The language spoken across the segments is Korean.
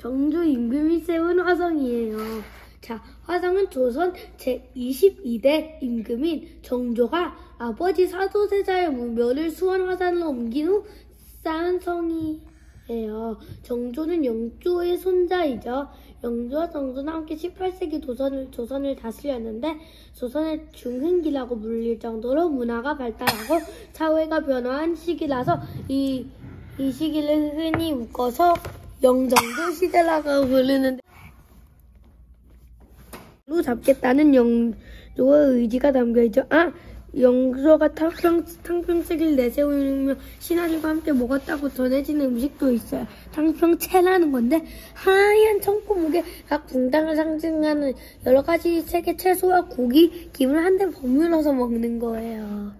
정조 임금이 세운 화성이에요. 자, 화성은 조선 제22대 임금인 정조가 아버지 사도세자의 묘를 수원 화산으로 옮긴 후 쌓은 성이에요. 정조는 영조의 손자이죠. 영조와 정조는 함께 18세기 조선을 다스렸는데 조선의 중흥기라고 불릴 정도로 문화가 발달하고 사회가 변화한 시기라서 이 시기를 흔히 묶어서 영정조 시대라고 부르는데 로 잡겠다는 영조의 의지가 담겨있죠. 영조가 탕평책을 내세우며 신하들과 함께 먹었다고 전해지는 음식도 있어요. 탕평채라는 건데 하얀 청포묵에 각 붕당을 상징하는 여러 가지 색의 채소와 고기, 김을 한데 버무려서 먹는 거예요.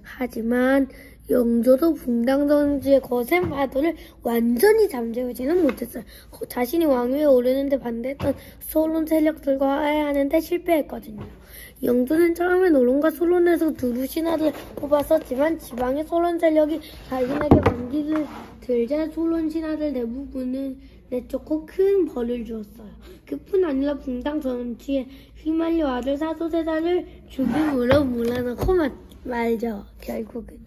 하지만 영조도 붕당 정치의 거센 파도를 완전히 잠재우지는 못했어요. 자신이 왕위에 오르는데 반대했던 소론 세력들과 화해하는데 실패했거든요. 영조는 처음에 노론과 소론에서 두루 신하를 뽑았었지만 지방의 소론 세력이 자신에게 반기를 들자 소론 신하들 대부분을 내쫓고 큰 벌을 주었어요. 그뿐 아니라 붕당 정치에 휘말려 아들 사도세자를 죽임으로 몰아넣고 말죠. 결국은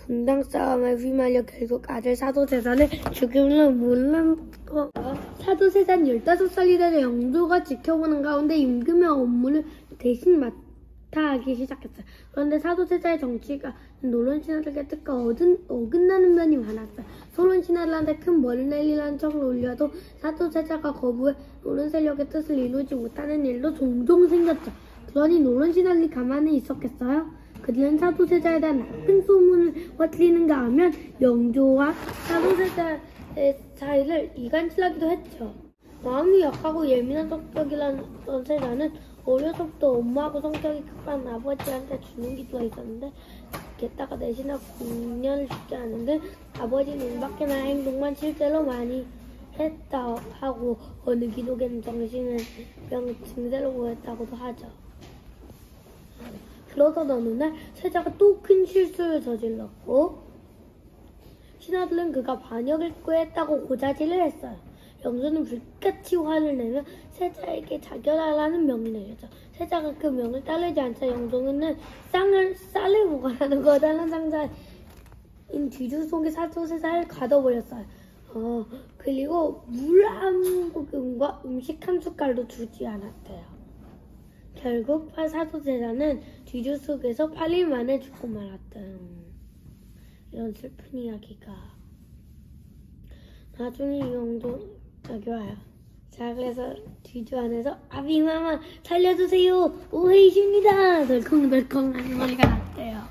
붕당 싸움에 휘말려 결국 아들 사도세자를 죽임으로 몰아넣고 사도세자는 15살이 되자 영조가 지켜보는 가운데 임금의 업무를 대신 맡아 하기 시작했어요. 그런데 사도세자의 정치가 노론 신하들과 뜻과 어긋나는 면이 많았어요. 소론 신하들한테 큰 벌을 내리라는 청을 올려도 사도세자가 거부해 노론 세력의 뜻을 이루지 못하는 일도 종종 생겼죠. 그러니 노론 신하들이 가만히 있었겠어요? 그들은 사도세자에 대한 나쁜 소문을 퍼뜨리는가 하면 영조와 사도세자의 사이를 이간질하기도 했죠. 마음이 약하고 예민한 성격이라는 세자는 어려서부터 엄마하고 성격이 급한 아버지한테 주는 기도가 있었는데 게다가 내신하고 공년을 죽지 않은 듯 아버지 눈밖에나 행동만 실제로 많이 했다 하고 어느 기독에는 정신병 증세로 보였다고도 하죠. 그러던 어느 날 세자가 또 큰 실수를 저질렀고 신하들은 그가 반역을 꾀했다고 고자질을 했어요. 영조는 불같이 화를 내며 세자에게 자결하라는 명을 내렸죠. 세자가 그 명을 따르지 않자 영조는 쌀을 보관하는 거다란 상자인 뒤주 속에 사도세자를 가둬버렸어요. 그리고 물 한 모금과 음식 한 숟갈도 주지 않았대요. 결국 사도세자는 뒤주 속에서 8일 만에 죽고 말았대요. 이런 슬픈 이야기가. 나중에 영조가 와요. 자, 그래서 뒤주 안에서 아비마마 살려주세요. 오해이십니다. 덜컹덜컹 하는 소리가 났대요.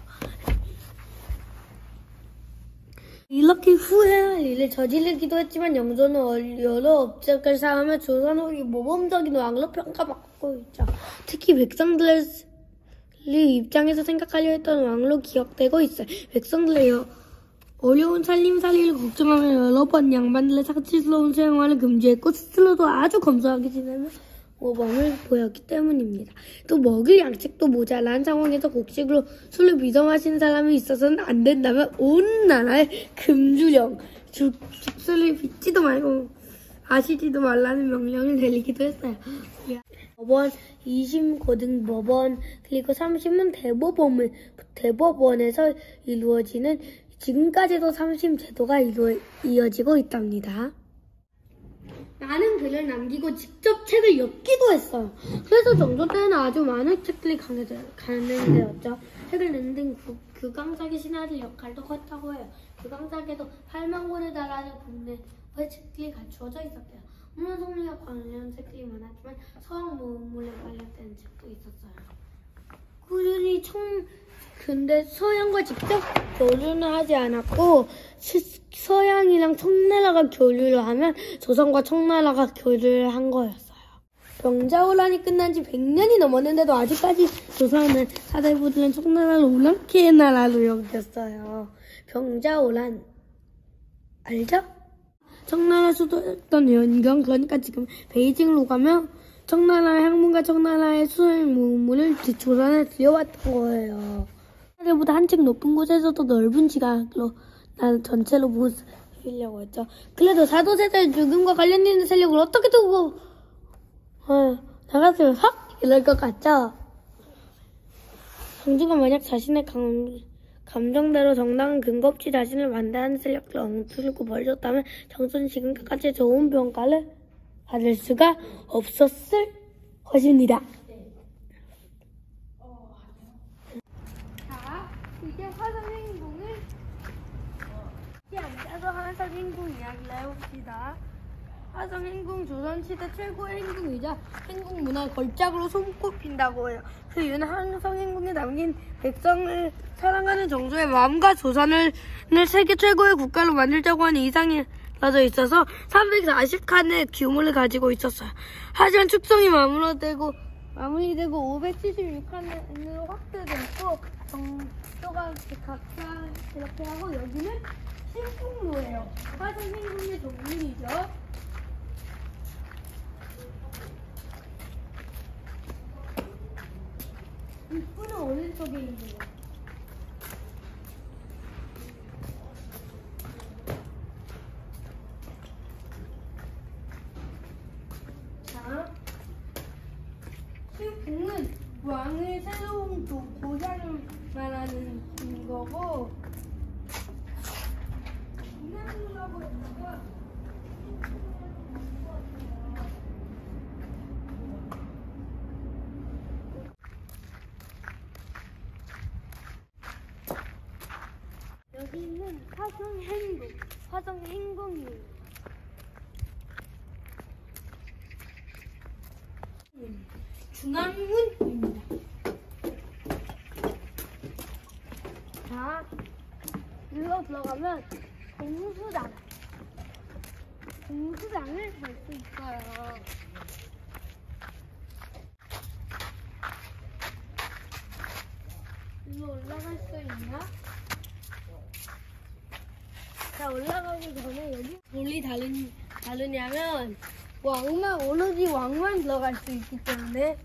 이렇게 후회할 일을 저지르기도 했지만 영조는 여러 업적을 쌓으며 조선 후기 모범적인 왕으로 평가받고 있죠. 특히 백성들의 입장에서 생각하려 했던 왕으로 기억되고 있어요. 백성들의 어려운 살림살이를 걱정하며 여러 번 양반들의 사치스러운 생활을 금지했고 스스로도 아주 검소하게 지내며 모범을 보였기 때문입니다. 또 먹을 양식도 모자란 상황에서 곡식으로 술을 빚어 마시는 사람이 있어서는 안 된다면 온 나라에 금주령, 죽술을 빚지도 말고 마시지도 말라는 명령을 내리기도 했어요. 법원, 2심 고등법원, 그리고 3심은 대법원에서 이루어지는 지금까지도 3심 제도가 이어지고 있답니다. 많은 글을 남기고 직접 책을 엮기도 했어요. 그래서 정조 때는 아주 많은 책들이 가능되었죠. 책을 낸 등 규강작의 신하들 역할도 컸다고 해요. 규강작에도 8만 권에 달하는 국내의 책들이 갖추어져 있었대요. 문화성리와 관련 책들이 많았지만 서양 문물에 관련된 책도 있었어요. 꾸준히 근데 서양과 직접 교류는 하지 않았고 서양이랑 청나라가 교류를 하면 조선과 청나라가 교류를 한 거였어요. 병자호란이 끝난 지 100년이 넘었는데도 아직까지 조선은 사대부들은 청나라를 오랑캐의 나라로 여겼어요. 병자호란 알죠? 청나라 수도였던 연경, 그러니까 지금 베이징으로 가면 청나라의 학문과 청나라의 수의 문물을 조선에 들여왔던 거예요. 보다 한층 높은 곳에서도 넓은 지각으로 전체로 보이려고 했죠. 그래도 사도세자의 죽음과 관련된 세력을 어떻게 두고 나갔으면 확 이럴 것 같죠. 성주가 만약 자신의 감정대로 정당한 근거 없이 자신을 반대하는 세력을 엉뚫고 버렸다면 정수는 지금까지 좋은 평가를 받을 수가 없었을 것입니다. 자, 이제 화성행궁을 앉아서 화성행궁 이야기를 해봅시다. 화성행궁 조선시대 최고의 행궁이자 행궁문화의 걸작으로 손꼽힌다고 해요. 그 이유는 화성행궁에 담긴 백성을 사랑하는 정서의 마음과 조선을 세계 최고의 국가로 만들자고 하는 이상이 가져 있어서 340칸의 규모를 가지고 있었어요. 하지만 축성이 마무리되고 576칸으로 확대됐고 정도가 각자 이렇게 하고 여기는 신풍로예요. 화성행궁의 동물이죠. 입구는 오른쪽에 있네요. 자, 신궁은 왕의 새로운 고향을 말하는 거고, 인왕로라고 했다가 여기는 화성행궁이에요. 중앙문입니다. 자, 일로 들어가면 공수장을 볼 수 있어요. 일로 올라갈 수 있나? 자, 올라가기 전에 여기 뭘리 다르냐면 오로지 왕만 들어갈 수 있기 때문에,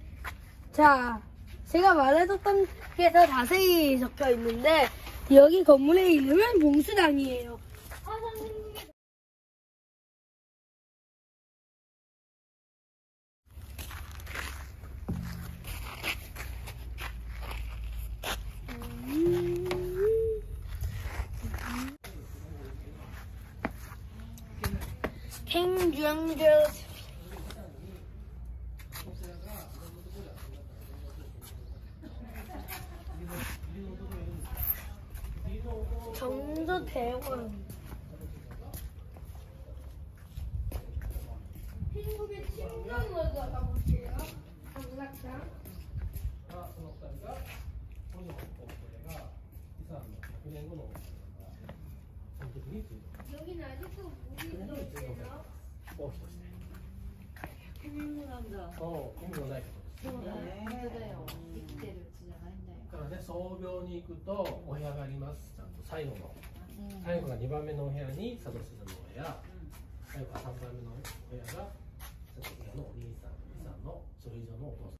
자, 제가 말해줬던 게 더 자세히 적혀 있는데 여기 건물의 이름은 봉수당이에요. 화성행궁의 행정조 정조대왕 행궁의 침전으로 가볼게요. 장락장. 여기는 아직도 물이 들어있어요.創業に行くとお部屋があります。ちゃんと最後が2番目のお部屋に佐渡鈴のお部屋、最後が3番目のお部屋が佐渡鈴のお兄さん、おじさんのそれ以上のお父さん。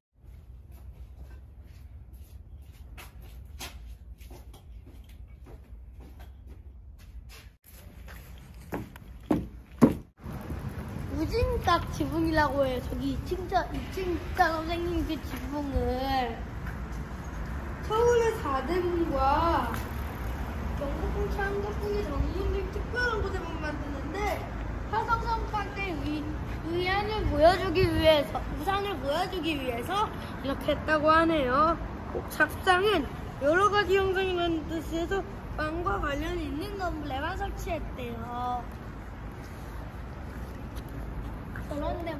우진각 지붕이라고 해요. 저기 2층 선생님 그 지붕을 서울의 4대문과 영국궁, 창덕궁의 정문 등 특별한 곳에만 만드는데 화성성곽의 우상을 보여주기 위해서 이렇게 했다고 하네요. 옥탑상은 여러 가지 형상이라는 뜻에서 왕과 관련이 있는 건물에만 설치했대요. 그런데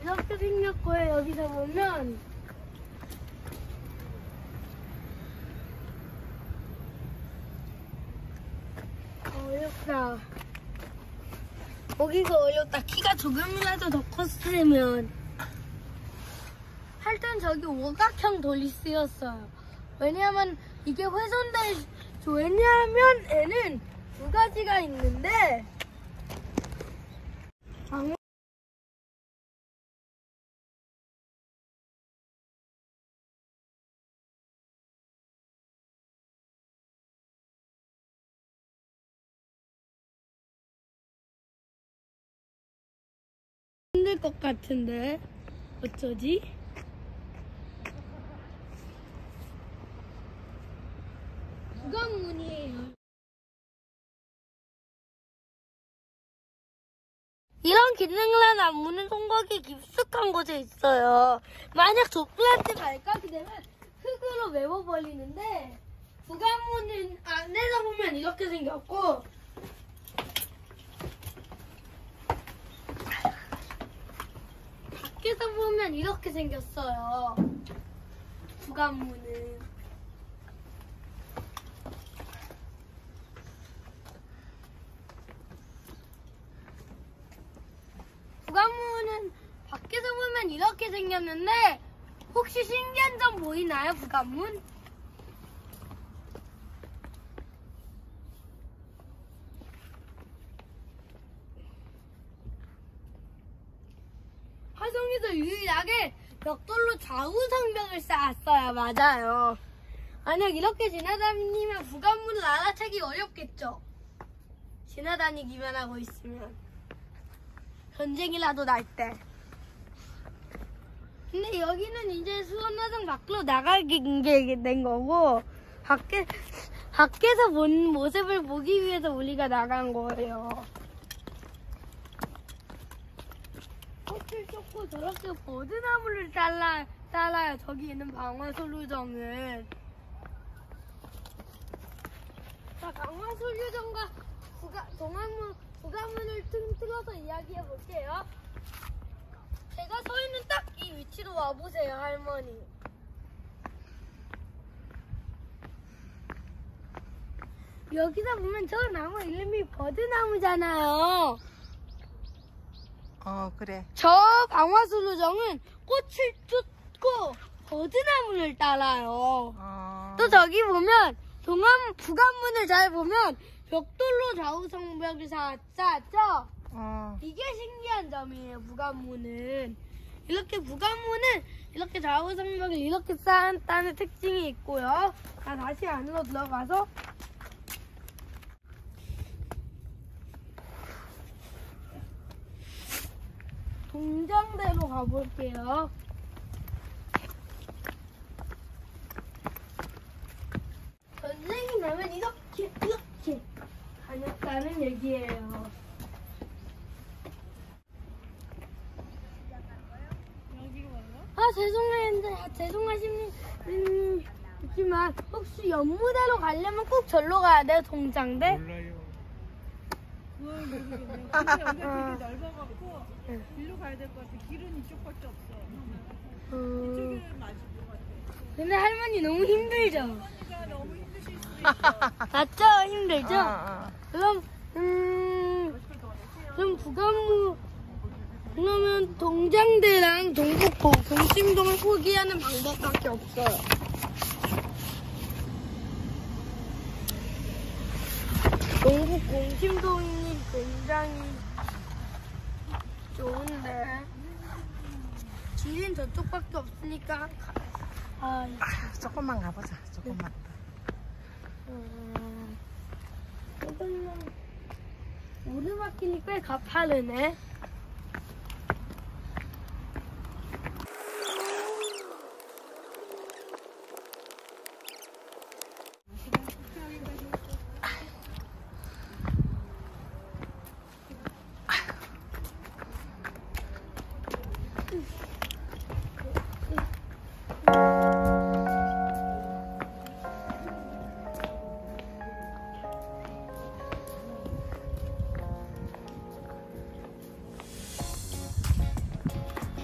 이렇게 생겼고요. 여기서 보면 어렵다. 보기가 어렵다. 키가 조금이라도 더 컸으면. 하여튼 저기 오각형 돌이 쓰였어요. 왜냐하면 이게 왜냐하면 애는 두 가지가 있는데 힘들 것 같은데 어쩌지? 구강문이에요. 이런 기능을 한 안무는 손각이 깊숙한 곳에 있어요. 만약 족구한테 발각이 되면 흙으로 메워버리는데 구강문은 안에서 보면 이렇게 생겼고 밖에서 보면 이렇게 생겼어요. 구강문은. 구강문은 밖에서 보면 이렇게 생겼는데 혹시 신기한 점 보이나요? 구강문? 화성에서 유일하게 벽돌로 좌우 성벽을 쌓았어요. 맞아요. 만약 이렇게 지나다니면 구강문을 알아채기 어렵겠죠? 지나다니기만 하고 있으면. 전쟁이라도 날 때. 근데 여기는 이제 수원화성 밖으로 나가게 된 거고 밖에서 본 모습을 보기 위해서 우리가 나간 거예요. 꽃을 쫓고 저렇게 버드나무를 따라요. 저기 있는 강화솔루정은. 자, 강화솔루정과 구강문을 틀어서 이야기해 볼게요. 제가 서 있는 딱 이 위치로 와보세요, 할머니. 여기서 보면 저 나무 이름이 버드나무잖아요. 그래. 저 강화솔루정은 꽃을 쫓고 버드나무를 따라요. 또 저기 보면 구강문을 잘 보면 벽돌로 좌우 성벽을 쌓았죠? 이게 신기한 점이에요, 구강문은. 구강문은 이렇게 좌우 성벽을 이렇게 쌓았다는 특징이 있고요. 자, 다시 안으로 들어가서 동장대로 가볼게요. 전쟁이 나면 이렇게 다녔다는 얘기예요. 죄송하지만 혹시 연무대로 가려면 꼭 절로 가야 돼요, 동장대? 몰라요. 그걸 모르겠네. 근데 여기가 되게 넓어갖고 길로 가야 될 것 같아. 길은 이쪽밖에 없어. 이쪽이 맞을 것 같아. 근데 할머니 너무 힘들죠? 할머니가 너무 힘드실 수도 있어. 맞죠? 힘들죠? 그러면 동장대랑 동심동을 포기하는 방법밖에 없어요. 동북 공심동이 굉장히 좋은데 길은 저쪽밖에 없으니까 조금만 가보자. 조금만. 이거는 오르막길이 꽤 가파르네.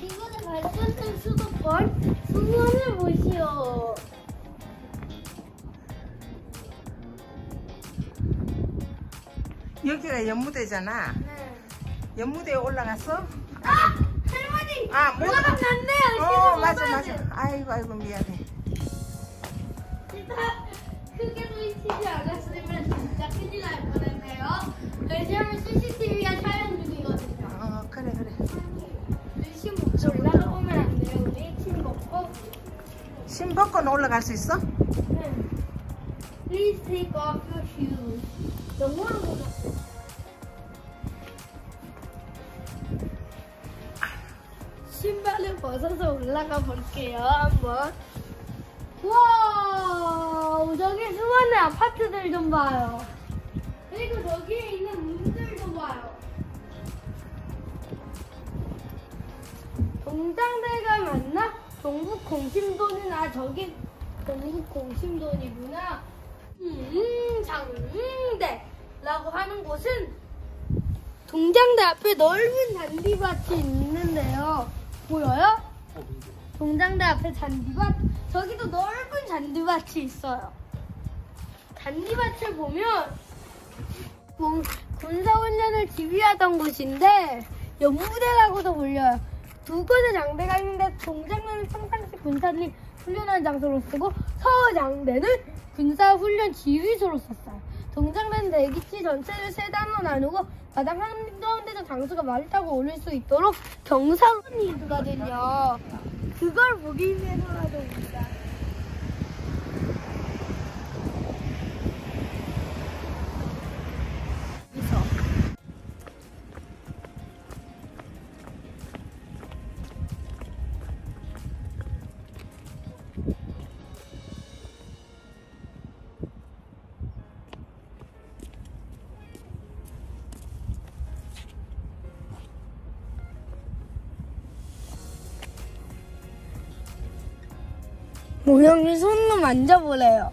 이번에 발전된 수도권 수원을 보시오. 여기가 연무대잖아. 네. 연무대에 올라갔어? 아! 할머니! 아, 못 올라가면 안 돼요! 맞아. 아이고, 미안해. 진짜 크게 소리치지 않았으면 진짜 큰일 날 뻔했네요. 왜냐면 CCTV가 촬영 중이거든요. 그래. 의심 없이 올라가 보면 안 돼요. 우리 침 먹고. 신 벗고는 올라갈 수 있어? 네. Please take off your shoes. 너무한 거 같아. 신발을 벗어서 올라가 볼게요. 한번. 와, 저기 수많은 아파트들 좀 봐요. 그리고 저기에 있는 문들도 봐요. 동장대가 맞나? 동북 공심돈이나 저기 동북 공심돈이구나. 장대라고 하는 곳은 동장대 앞에 넓은 잔디밭이 있는데요. 보여요? 동장대 앞에 잔디밭? 저기도 넓은 잔디밭이 있어요. 잔디밭을 보면 군사훈련을 지휘하던 곳인데 연무대라고도 불려요. 두 곳의 장대가 있는데 동장대는 평상시 군사들이 훈련하는 장소로 쓰고 서장대는 군사훈련 지휘소로 썼어요. 동장대는 대기치 전체를 세 단으로 나누고 마당 한가운데도 장수가 말을 타고 올릴 수 있도록 경사론이 있거든요. 그걸 보기 위해서라도 옵니다. 모형을 손으로 만져보래요.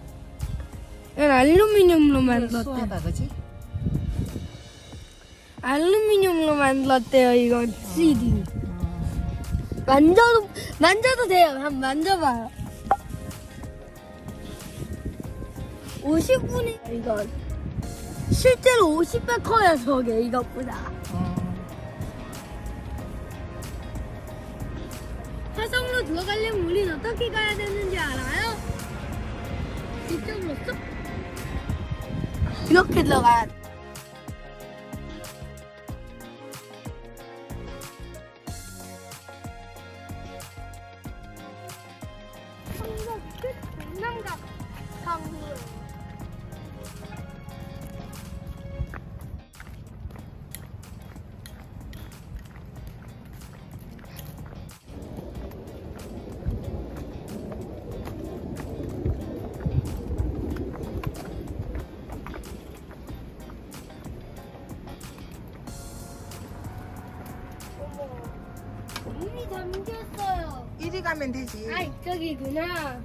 이건 알루미늄으로 만들었대요. 수하다, 그지? 알루미늄으로 만들었대요, 이건 CD. 만져도 돼요. 한번 만져봐요. 50분이, 이건. 실제로 50배 커요, 저게, 이것보다. 화성으로 들어가려면 우린 어떻게 가야 되는지 알아요? 이쪽으로 쏙? 이렇게 들어가야 돼. 성남 끝 동남각 강로요. 문이 잠겼어요. 이리 가면 되지. 아, 이쪽이구나.